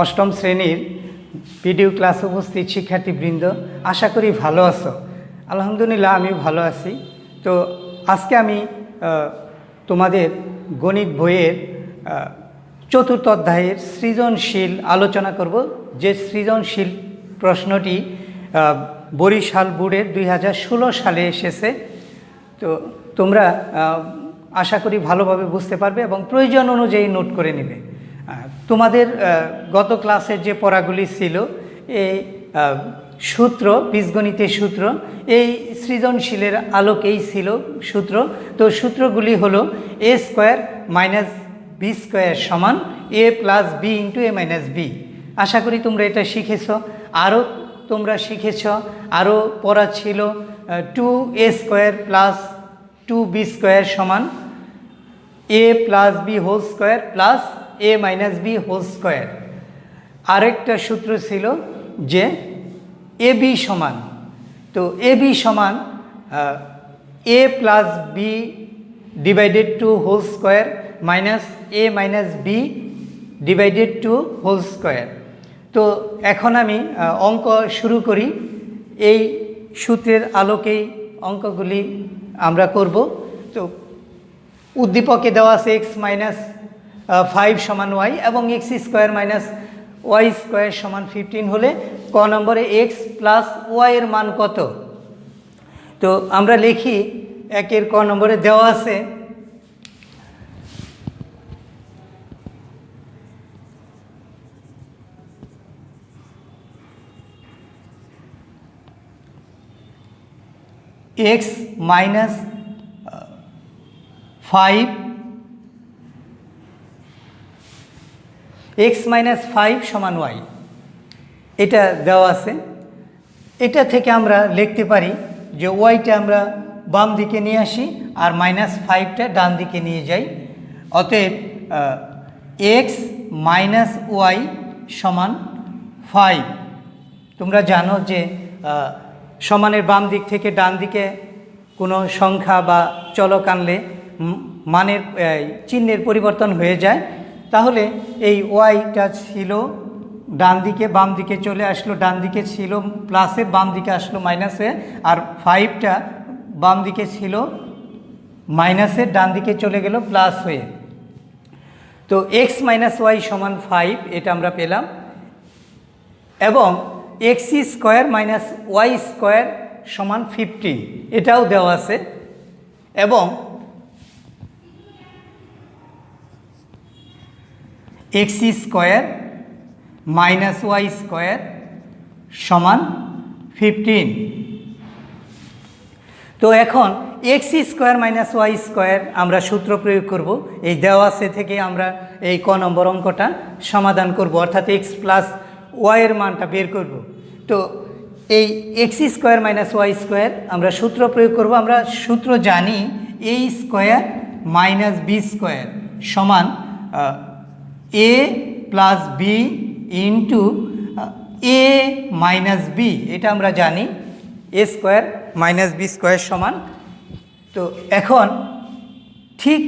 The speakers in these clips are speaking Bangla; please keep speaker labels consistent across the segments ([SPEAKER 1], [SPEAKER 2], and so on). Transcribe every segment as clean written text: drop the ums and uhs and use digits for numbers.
[SPEAKER 1] অষ্টম শ্রেণীর ভিডিও ক্লাস উপস্থিত শিক্ষার্থীবৃন্দ, আশা করি ভালো আছো। আলহামদুলিল্লাহ আমিও ভালো আছি। তো আজকে আমি তোমাদের গণিত বইয়ের চতুর্থ অধ্যায়ের সৃজনশীল আলোচনা করব। যে সৃজনশীল প্রশ্নটি বরিশাল বোর্ডের 2016 সালে এসেছে। তো তোমরা আশা করি ভালোভাবে বুঝতে পারবে এবং প্রয়োজন অনুযায়ী নোট করে নেবে। তোমাদের গত ক্লাসের যে পড়াগুলি ছিল, এই সূত্র, বীজগণিতের সূত্র, এই সৃজনশীলের আলোকেই ছিল সূত্র। তো সূত্রগুলি হলো a square minus B square সমান a plus B into a minus B. আশা করি তোমরা এটা শিখেছ। আরও তোমরা শিখেছ, আরও পড়া ছিল 2a square plus 2b square সমান a plus B whole square plus a minus B whole square. আরেকটা সূত্র ছিল যে এ বি সমান, তো এ বি সমান a plus B divided two whole square minus a minus B divided two whole square. তো এখন আমি অঙ্ক শুরু করি। এই সূত্রের আলোকেই অঙ্কগুলি আমরা করব। তো উদ্দীপকে দেওয়া আছে x মাইনাস 5 সমান y এবং x square minus y square সমান 15 হলে ক নম্বরে x প্লাস y এর মান কত? তো আমরা লিখি, একের ক নম্বরে দেওয়া আছে x মাইনাস 5 x মাইনাস 5 সমান y, এটা দেওয়া আছে। এটা থেকে আমরা লিখতে পারি যে ওয়াইটা আমরা বাম দিকে নিয়ে আসি আর মাইনাস 5টা ডান দিকে নিয়ে যাই। অতএব x মাইনাস ওয়াই সমান 5। তোমরা জানো যে সমানের বাম দিক থেকে ডান দিকে কোনো সংখ্যা বা চলক আনলে মানের চিহ্নের পরিবর্তন হয়ে যায়। তাহলে এই ওয়াইটা ছিল ডান দিকে, বাম দিকে চলে আসলো, ডান দিকে ছিল প্লাসের, বাম দিকে আসলো মাইনাসে, আর 5টা বাম দিকে ছিল মাইনাসের, ডান দিকে চলে গেল প্লাস হয়ে। তো x মাইনাস ওয়াই সমান 5, এটা আমরা পেলাম। এবং x square minus Y square সমান 15, এটাও দেওয়া আছে। এবং x square minus Y square সমান 15। তো এখন x square minus Y square আমরা সূত্র প্রয়োগ করব। এই দেওয়া আছে থেকে আমরা এই ক নম্বর অঙ্কটা সমাধান করব, অর্থাৎ x প্লাস ওয়াইয়ের মানটা বের করব। তো এই x square minus Y square আমরা সূত্র প্রয়োগ করব। আমরা সূত্র জানি a square minus B square সমান a plus B into a minus B, এটা আমরা জানি a square minus B square সমান। তো এখন ঠিক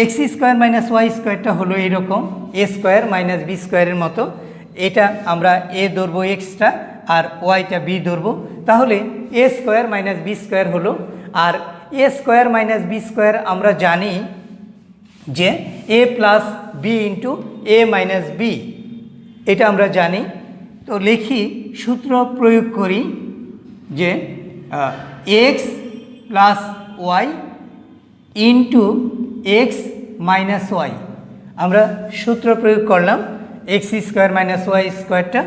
[SPEAKER 1] x স্কোয়ার মাইনাস ওয়াই স্কোয়ারটা হলো এইরকম a স্কোয়ার মাইনাস বি স্কোয়ারের মতো। এটা আমরা a ধরবো এক্সট্রা আর ওয়াইটা বি ধরবো। তাহলে a square minus B square হলো। আর a square minus B square আমরা জানি যে a plus B into a minus B, এটা আমরা জানি। তো লিখি, সূত্র প্রয়োগ করি যে x plus Y into x minus y. আমরা সূত্র প্রয়োগ করলাম x স্কোয়ার মাইনাস ওয়াই স্কোয়ারটা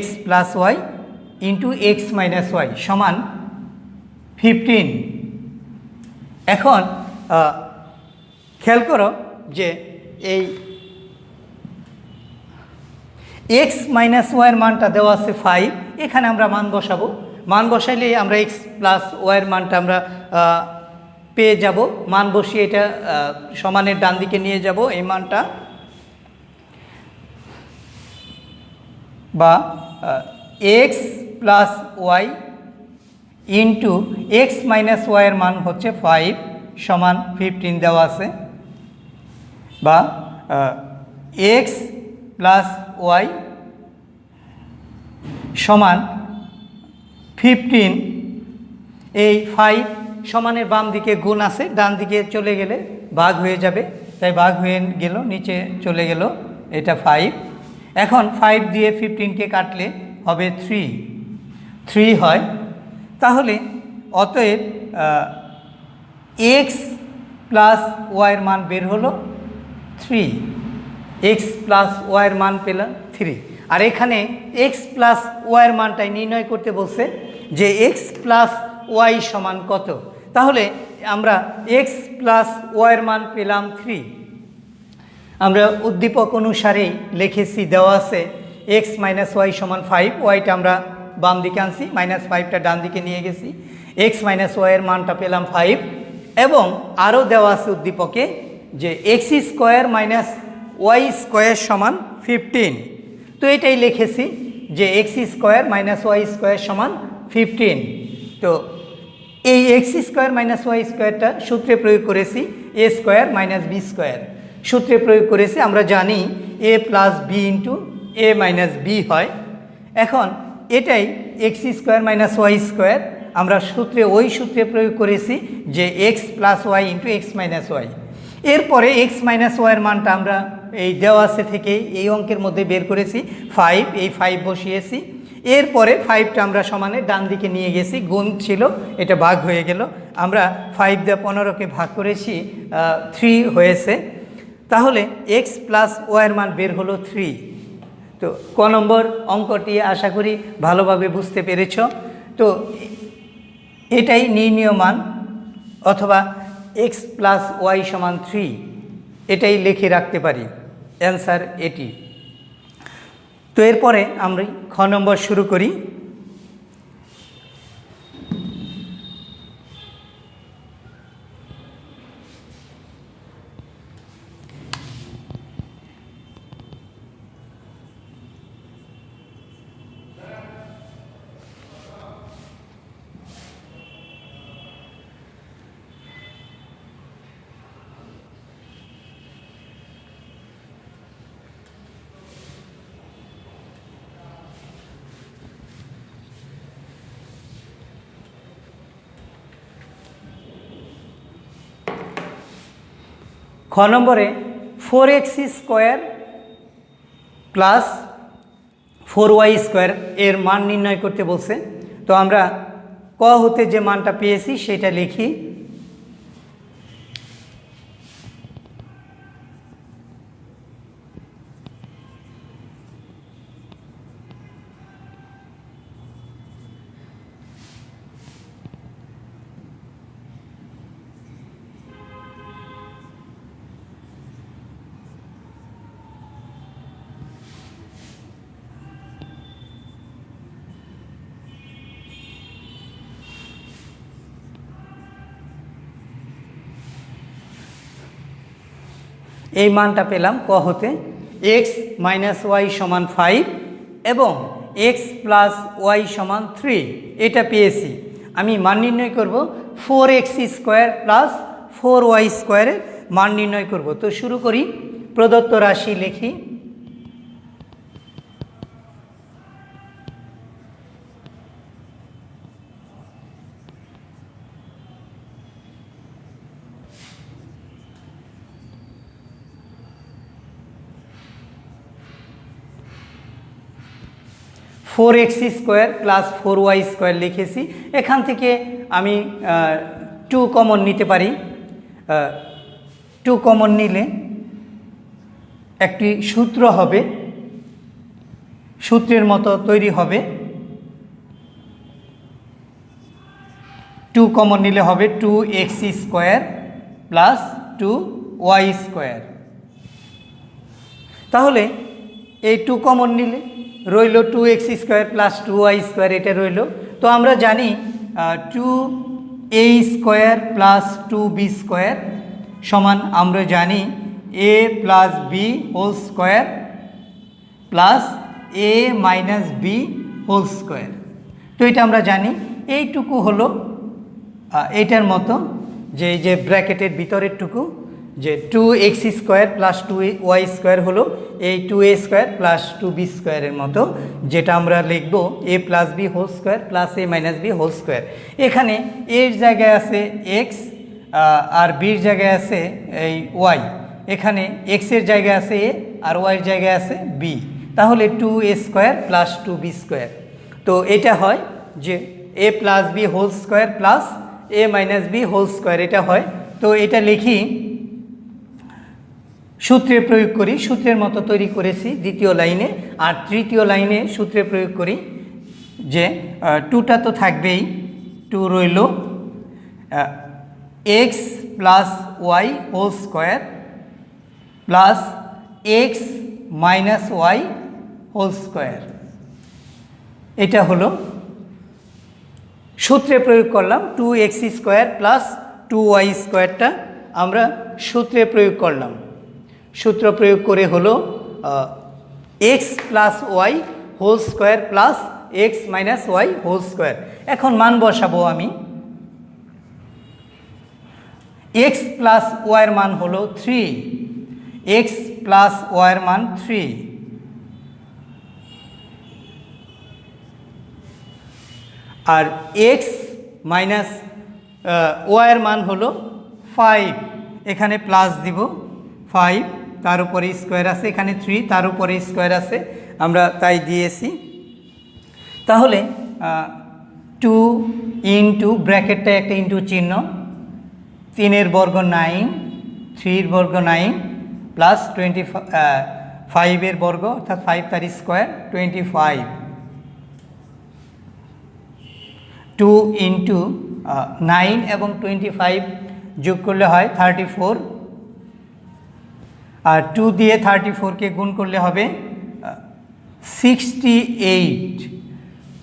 [SPEAKER 1] x plus Y into x minus y সমান 15। এখন খেয়াল করো যে এই x মাইনাস ওয়াইয়ের মানটা দেওয়া আছে 5, এখানে আমরা মান বসাবো। মান বসাইলে আমরা x প্লাস ওয়াইয়ের মানটা আমরা পেয়ে যাব। মান বসিয়ে এটা সমানের ডান দিকে নিয়ে যাব এই মানটা, বা x plus Y into x minus ওয়াইয়ের মান হচ্ছে 5 সমান 15 দেওয়া আছে, বা x প্লাস ওয়াই সমান 15, এই 5 সমানের বাম দিকে গুণ আছে, ডান দিকে চলে গেলে ভাগ হয়ে যাবে, তাই ভাগ হয়ে গেল, নিচে চলে গেল, এটা 5। এখন 5 দিয়ে 15কে কাটলে হবে 3 হয়। তাহলে অতএব এক্স প্লাস ওয়াইয়ের মান বের হলো 3, এক্স প্লাস ওয়াইয়ের মান পেলাম 3। আর এখানে এক্স প্লাস ওয়াইয়ের মানটাই নির্ণয় করতে বলছে যে এক্স প্লাস ওয়াই সমান কত। তাহলে আমরা এক্স প্লাস ওয়াইয়ের মান পেলাম 3। আমরা উদ্দীপক অনুসারেই লিখেছি, দেওয়া আছে এক্স মাইনাস ওয়াই সমান 5, ওয়াইটা আমরা বাম দিকে আনছি, -5টা ডান দিকে নিয়ে গেছি, এক্স মাইনাস ওয়াইয়ের মানটা পেলাম 5। এবং আরও দেওয়া আছে উদ্দীপকে যে X square minus Y square সমান 15। তো এটাই লিখেছি যে X square minus Y square সমান 15। তো এই এক্স স্কোয়ার মাইনাস ওয়াই স্কোয়ারটা সূত্রে প্রয়োগ করেছি, A square minus B square সূত্রে প্রয়োগ করেছি। আমরা জানি এ প্লাস বি ইন্টু এ মাইনাস বি হয়। এখন এটাই X square minus Y square আমরা ওই সূত্রে প্রয়োগ করেছি যে X plus Y into x minus Y. এরপরে এক্স মাইনাস ওয়াইয়ের মানটা আমরা এই দেওয়া আছে থেকে এই অঙ্কের মধ্যে বের করেছি 5, এই 5 বসিয়েছি। এরপরে 5টা আমরা সমানে ডান দিকে নিয়ে গেছি, গুণ ছিল, এটা ভাগ হয়ে গেল। আমরা 5 দিয়ে 15কে ভাগ করেছি, 3 হয়েছে। তাহলে এক্স প্লাস ওয়াইয়ের মান বের হলো 3। তো ক নম্বর অঙ্কটি আশা করি ভালোভাবে বুঝতে পেরেছ। তো এটাই নির্ণীয় মান, অথবা এক্স প্লাস ওয়াই সমান 3, এটাই লিখে রাখতে পারি, অ্যান্সার এটি। তো এরপরে আমরা খ নম্বর শুরু করি। খ নম্বরে 4x square plus 4y square এর মান নির্ণয় করতে বলছে। তো আমরা ক হতে যে মানটা পেয়েছি সেটা লিখি। এই মানটা পেলাম ক হতে, এক্স মাইনাস ওয়াই সমান 5 এবং এক্স প্লাস ওয়াই সমান 3, এটা পেয়েছি। আমি মান নির্ণয় করব 4x স্কোয়ার প্লাস 4y স্কোয়ারের মান নির্ণয় করব। তো শুরু করি, প্রদত্ত রাশি লিখি। Four x square plus 4y square লিখেছি। এখান থেকে আমি 2 কমন নিতে পারি। 2 কমন নিলে একটি সূত্র হবে, সূত্রের মতো তৈরি হবে। 2 কমন নিলে হবে 2x square plus 2y square. তাহলে এই 2 কমন নিলে রইল 2x square plus 2y square, এটা রইল। তো আমরা জানি 2a square plus 2b square সমান, আমরা জানি a plus B whole square plus a minus B whole square. তো এটা আমরা জানি। এইটুকু হলো এইটার মতো, যে এই যে ব্র্যাকেটের ভিতরের টুকু, যে 2x square plus 2y square হলো এই 2a স্কোয়ার প্লাস 2b স্কোয়ারের মতো, যেটা আমরা লিখব a plus B whole square plus a minus B whole square. এখানে এর জায়গায় আছে x আর বির জায়গায় আছে এই y, এখানে x এর জায়গায় আছে a আর y এর জায়গায় আছে b, তাহলে 2a square plus 2b square. তো এটা হয় যে a plus B whole square plus a minus B whole square, এটা হয়। তো এটা লিখি, সূত্রে প্রয়োগ করি, সূত্রের মতো তৈরি করেছি দ্বিতীয় লাইনে, আর তৃতীয় লাইনে সূত্রে প্রয়োগ করি যে 2টা তো থাকবেই, 2 রইল X plus Y whole square plus X minus Y whole square. এটা হলো সূত্রে প্রয়োগ করলাম, 2x স্কোয়ার প্লাস 2y স্কোয়ারটা আমরা সূত্রে প্রয়োগ করলাম। সূত্র প্রয়োগ করে হলো X plus Y whole square plus X minus Y whole square. এখন মান বসাবো আমি। এক্স প্লাস ওয়াইয়ের মান হলো 3, এক্স প্লাস ওয়াইয়ের মান 3, আর এক্স মাইনাস ওয়াইয়ের মান হলো 5, এখানে প্লাস দিব 5, তার উপরে স্কোয়ার আছে, এখানে 3, তার উপরে স্কোয়ার আছে, আমরা তাই দিয়েছি। তাহলে 2 ইন্টু ব্র্যাকেটটা একটা ইন্টু চিহ্ন, 3 বর্গ 9, 3 বর্গ 9 প্লাস 25 বর্গ অর্থাৎ 5 তার স্কোয়ার 25, 2 ইন্টু 9 এবং 25 যোগ করলে হয় 34, আর 2 দিয়ে 34কে গুণ করলে হবে 68।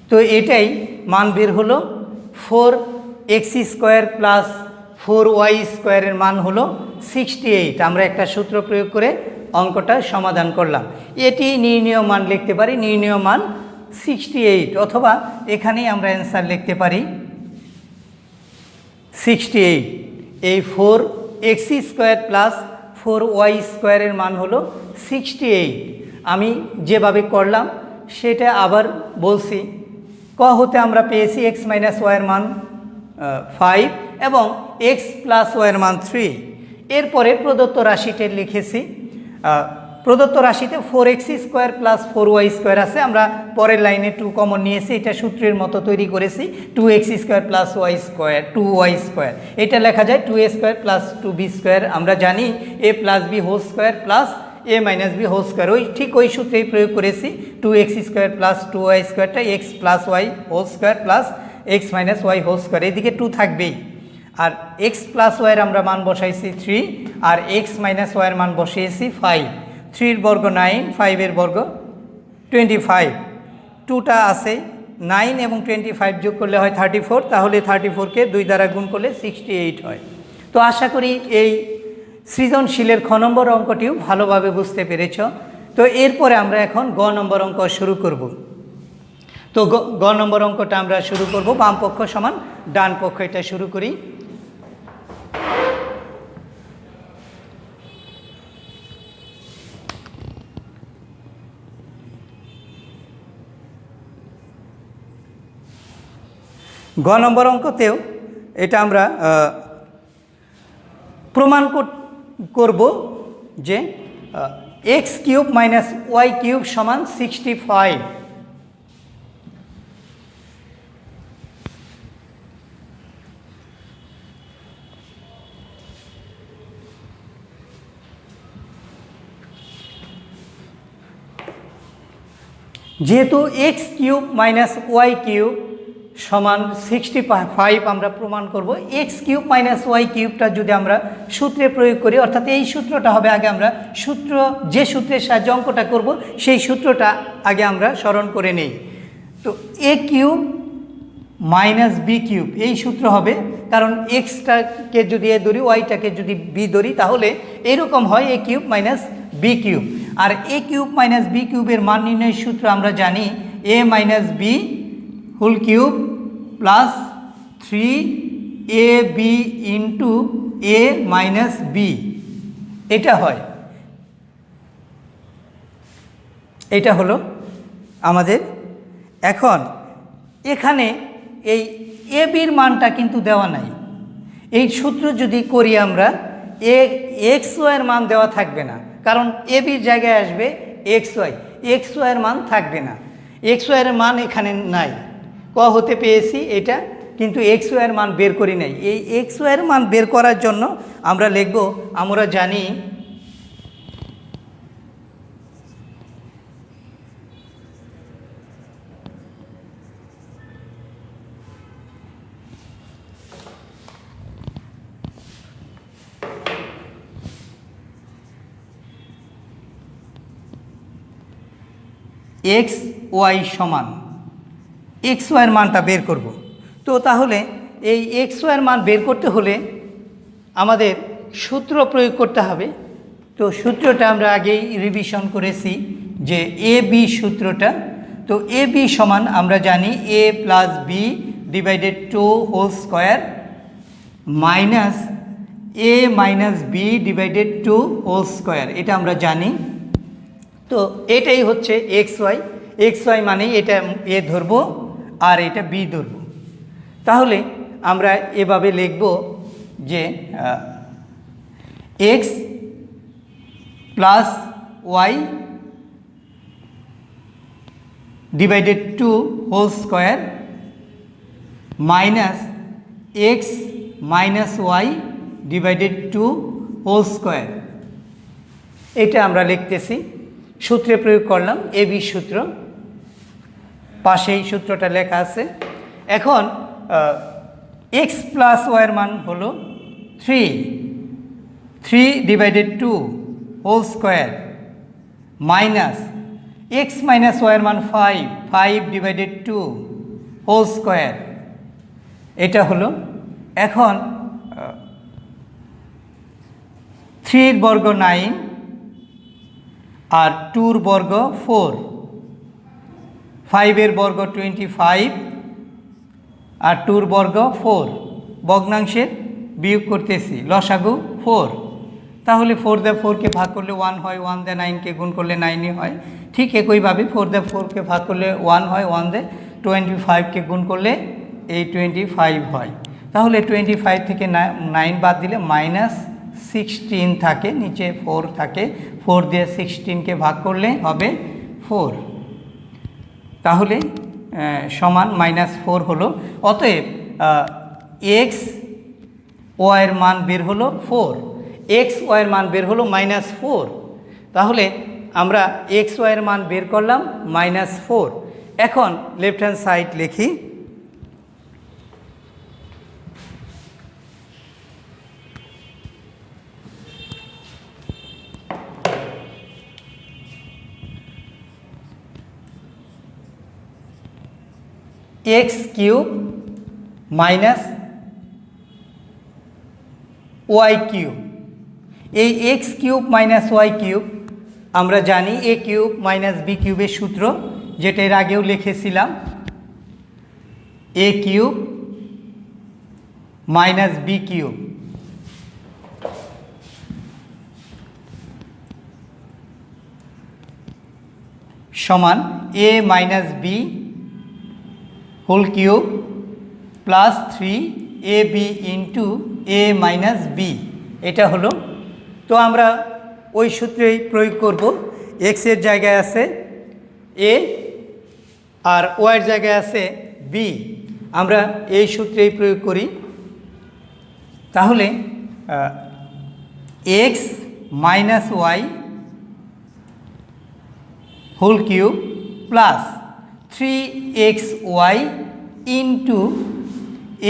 [SPEAKER 1] তো এটাই মান বের হলো 4x স্কোয়ার প্লাস 4y স্কোয়ারের মান হলো 68। আমরা একটা সূত্র প্রয়োগ করে অঙ্কটা সমাধান করলাম। এটি নির্ণীয় মান লিখতে পারি, নির্ণীয় মান 68, অথবা এখানেই আমরা অ্যান্সার লিখতে পারি 68। এই 4x স্কোয়ার প্লাস 4y স্কোয়ারের মান হলো 68। আমি যেভাবে করলাম সেটা আবার বলছি। ক হতে আমরা পেয়েছি x মাইনাস ওয়াইয়ের মান 5 এবং x প্লাস ওয়াইয়ের মান 3। এরপরে প্রদত্ত রাশিটা লিখেছি, প্রদত্ত রাশিতে 4x square plus 4y square আছে, আমরা পরের লাইনে 2 কমন নিয়েছি, এটা সূত্রের মতো তৈরি করেছি 2x square plus y square 2y square. এটা লেখা যায় 2a square plus 2b square. আমরা জানি a plus B whole square plus a minus B whole square, ঠিক ওই সূত্রেই প্রয়োগ করেছি। 2x স্কোয়ার প্লাস 2y স্কোয়ারটা x plus Y whole square plus x minus Y whole square, এদিকে 2 থাকবেই। আর x প্লাস ওয়াইয়ের আমরা মান বসাইছি 3, আর x মাইনাস ওয়াইয়ের মান বসিয়েছি 5। 3 বর্গ 9, 5 বর্গ 25, 2টা আছে, 9 এবং 25 যোগ করলে হয় 34, তাহলে 34কে 2 দ্বারা গুণ করলে 68 হয়। তো আশা করি এই সৃজনশীলের খ নম্বর অঙ্কটিও ভালোভাবে বুঝতে পেরেছ। তো এরপরে আমরা এখন গ নম্বর অঙ্ক শুরু করব। তো গ নম্বর অঙ্কটা আমরা শুরু করব, বাম পক্ষ সমান ডান পক্ষ, এটা শুরু করি। গ নম্বর অঙ্কতেও এটা আমরা প্রমাণ করব যে x cube minus Y cube সমান 65। যেহেতু X cube minus Y cube সমান 65 আমরা প্রমাণ করব। এক্স কিউব মাইনাস ওয়াই কিউবটা যদি আমরা সূত্রে প্রয়োগ করি, অর্থাৎ এই সূত্রটা হবে, আগে আমরা যে সূত্রের সাহায্যে অঙ্কটা করব সেই সূত্রটা আগে আমরা স্মরণ করে নেই। তো এ কিউব মাইনাস বি কিউব এই সূত্র হবে, কারণ এক্সটাকে যদি এ ধরি, ওয়াইটাকে যদি বি ধরি, তাহলে এরকম হয় a cube minus b cube. আর এ কিউব মাইনাস বি কিউবের মান নির্ণয়ের সূত্র আমরা জানি a minus B whole cube plus 3ab into A minus B. এটা হয়। এটা হলো আমাদের। এখন এখানে এই এ বির মানটা কিন্তু দেওয়া নাই। এই সূত্র যদি করি আমরা, এক্স ওয়াইয়ের মান দেওয়া থাকবে না, কারণ এ বির জায়গায় আসবে এক্স ওয়াইয়ের মান থাকবে না। এক্স ওয়াইয়ের মান এখানে নাই, ক হতে পেয়েছি এটা, কিন্তু এক্স ওয়াইয়ের মান বের করি নাই। এই এক্স ওয়াইয়ের মান বের করার জন্য আমরা লিখব, আমরা জানি এক্স ওয়াই সমান এক্স ওয়াইয়ের মানটা বের করব। তো তাহলে এই এক্স ওয়াইয়ের মান বের করতে হলে আমাদের সূত্র প্রয়োগ করতে হবে। তো সূত্রটা আমরা আগেই রিভিশন করেছি, যে এ বি সূত্রটা। তো এ বি সমান আমরা জানি এ plus B divided 2 whole square minus a minus B divided 2 whole square, এটা আমরা জানি। তো এটাই হচ্ছে এক্স ওয়াই মানে এটা এ ধরবো আর এটা বি ধরবো। তাহলে আমরা এভাবে লিখব যে X plus Y divided 2 whole square minus X minus Y divided 2 whole square, এটা আমরা লিখতেছি। সূত্রে প্রয়োগ করলাম এ বি সূত্র, পাশেই সূত্রটা লেখা আছে। এখন এক্স প্লাস ওয়াইয়ের মান হলো 3 divided 2 whole square minus X minus ওয়াইয়ের মান 5 ডিভাইডেড 2 হোল স্কোয়ার, এটা হলো। এখন 3 বর্গ 9 আর 2 বর্গ 4, 5 বর্গ 25 আর 2 বর্গ 4, ভগ্নাংশের বিয়োগ করতেছি, লসাগু 4। তাহলে 4 দিয়ে 4কে ভাগ করলে 1 হয়, 1 দিয়ে 9কে গুণ করলে 9ই হয়। ঠিক একইভাবে 4 দিয়ে 4কে ভাগ করলে 1 হয়, 1 দিয়ে 25কে গুণ করলে এই 25 হয়। তাহলে 25 থেকে 9 বাদ দিলে -16 থাকে, নিচে 4 থাকে, 4 দিয়ে 16কে ভাগ করলে হবে 4, তাহলে সমান -4 হলো। অতএব এক্স ওয়াইয়ের মান বের হলো 4, এক্স ওয়াইয়ের মান বের হলো -4। তাহলে আমরা এক্স ওয়াইয়ের মান বের করলাম -4। এখন লেফট হ্যান্ড সাইড লিখি, x cube minus Y cube. এই x cube minus Y cube আমরা জানি এ কিউব মাইনাস বি কিউবের সূত্র, যেটা এর আগেও লিখেছিলাম। A cube minus b cube সমান a minus B whole cube plus 3ab into A minus B, এটা হলো। তো আমরা ওই সূত্রেই প্রয়োগ করব। এক্সের জায়গায় আছে এ আর ওয়াইয়ের জায়গায় আছে বি, আমরা এই সূত্রেই প্রয়োগ করি। তাহলে X minus Y whole cube plus 3xy into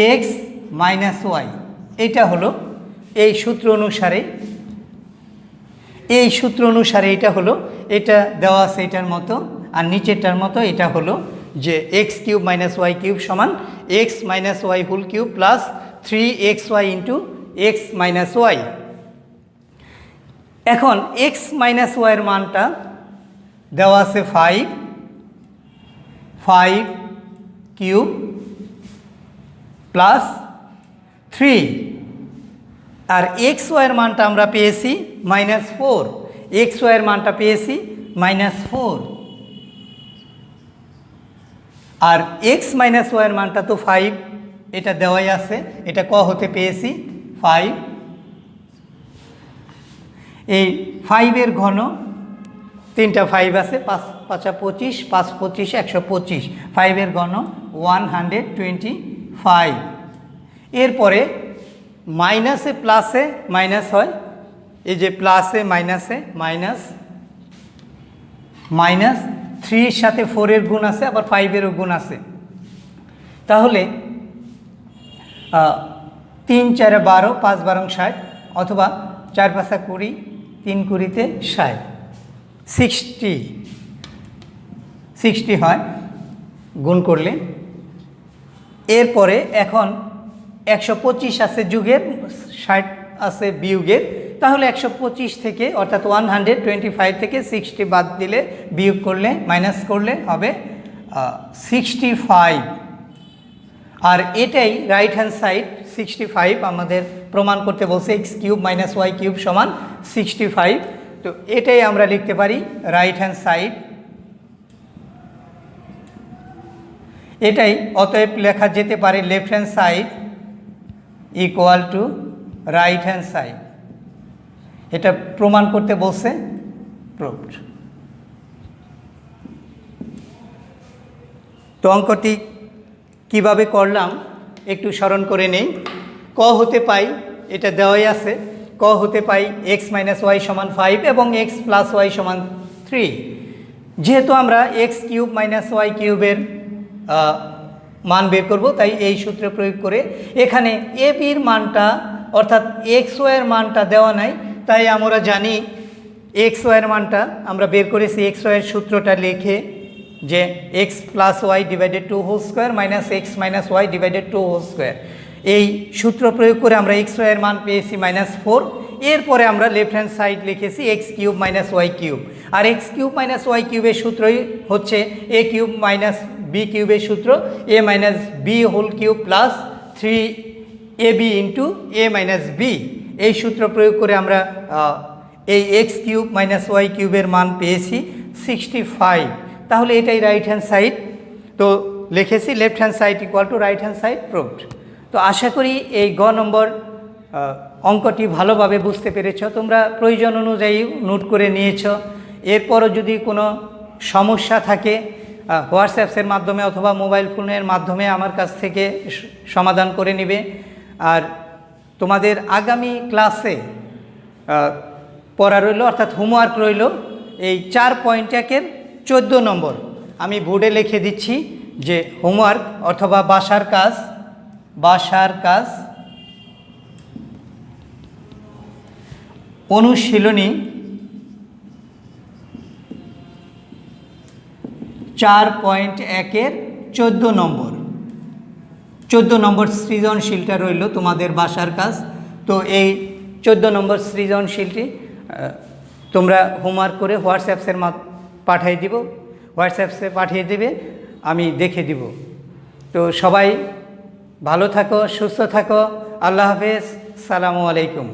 [SPEAKER 1] x minus Y, এটা হলো এই সূত্র অনুসারে। এটা হলো, এটা দেওয়া আছে এটার মতো, আর নিচেরটার মতো এটা হলো যে x cube minus Y cube সমান x minus Y whole cube plus 3xy into x minus y. এখন এক্স মাইনাস ওয়াইয়ের মানটা দেওয়া আছে 5 কিউব প্লাস 3, আর এক্স ওয়াইয়ের মানটা আমরা পেয়েছি -4, এক্স ওয়াইয়ের মানটা পেয়েছি -4, আর এক্স মাইনাস ওয়াইয়ের মানটা তো 5, এটা দেওয়াই আছে, এটা ক হতে পেয়েছি 5। এই 5-এর ঘন 3টা 5 আছে, 5 5 25, 5 25 125, 5-এর ঘন 125। এরপরে মাইনাসে প্লাসে মাইনাস হয়, এই যে প্লাসে মাইনাসে মাইনাস 3-এর সাথে 4-এর গুণ আছে, আবার 5-এরও গুণ আছে। তাহলে 3 4 12, 5 12 60, অথবা 4 5 20, 3 20-তে 60, 60 হয় গুণ করলে। এরপরে এখন 125 আছে যুগের, 60 আছে বিয়োগের, তাহলে 125 থেকে অর্থাৎ 125 থেকে 60 বাদ দিলে, বিয়োগ করলে, মাইনাস করলে হবে 65। আর এটাই রাইট হ্যান্ড সাইড 65 আমাদের প্রমাণ করতে বলছে, X cube minus Y cube সমান 65। তো এটাই আমরা লিখতে পারি রাইট হ্যান্ড সাইড। এটাই অতএব লেখা যেতে পারে left hand side equal to right hand side. এটা প্রমাণ করতে বলছে, প্রুভড। তো অঙ্কটি কিভাবে করলাম একটু স্মরণ করে নেই। ক হতে পাই, এটা দেওয়াই আছে, ক হতে পাই এক্স মাইনাস ওয়াই সমান 5 এবং এক্স প্লাস ওয়াই সমান 3। যেহেতু আমরা এক্স কিউব মাইনাস ওয়াই কিউবের মান বের করব, তাই এই সূত্র প্রয়োগ করে এখানে এ বির মানটা অর্থাৎ এক্স ওয়াইয়ের মানটা দেওয়া নাই, তাই আমরা জানি এক্স ওয়াইয়ের মানটা আমরা বের করেছি। এক্স ওয়াইয়ের সূত্রটা লিখে যে X plus Y divided 2 whole square minus X minus Y divided 2 whole square, এই সূত্র প্রয়োগ করে আমরা এক্স ওয়াইয়ের মান পেয়েছি -4। এরপরে আমরা লেফট হ্যান্ড সাইড লিখেছি x cube minus Y cube, আর এক্স কিউব মাইনাস ওয়াই কিউবের সূত্রই হচ্ছে এ কিউব মাইনাস বি কিউবের সূত্র, a minus B whole cube plus 3ab into A minus b. এই সূত্র প্রয়োগ করে আমরা এই এক্স কিউব মাইনাস ওয়াই কিউবের মান পেয়েছি 65। তাহলে এটাই রাইট হ্যান্ড সাইড। তো লিখেছি left hand side equal to right hand side, proved. তো আশা করি এই গ নম্বর অঙ্কটি ভালোভাবে বুঝতে পেরেছ, তোমরা প্রয়োজন অনুযায়ী নোট করে নিয়েছ। এরপরও যদি কোনো সমস্যা থাকে হোয়াটসঅ্যাপসের মাধ্যমে অথবা মোবাইল ফোনের মাধ্যমে আমার কাছ থেকে সমাধান করে নিবে। আর তোমাদের আগামী ক্লাসে পড়া রইল, অর্থাৎ হোমওয়ার্ক রইল এই 4.1-এর 14 নম্বর। আমি বোর্ডে লিখে দিচ্ছি যে হোমওয়ার্ক অথবা বাসার কাজ অনুশীলনী 4.1-এর 14 নম্বর। 14 নম্বর সৃজনশীলটা রইল তোমাদের বাসার কাজ। তো এই 14 নম্বর সৃজনশীলটি তোমরা হোমওয়ার্ক করে হোয়াটসঅ্যাপসের পাঠিয়ে দিব, হোয়াটসঅ্যাপসে পাঠিয়ে দেবে, আমি দেখে দিব। তো সবাই ভালো থাকো, সুস্থ থাকো, আল্লাহ হাফেজ, সালামু আলাইকুম।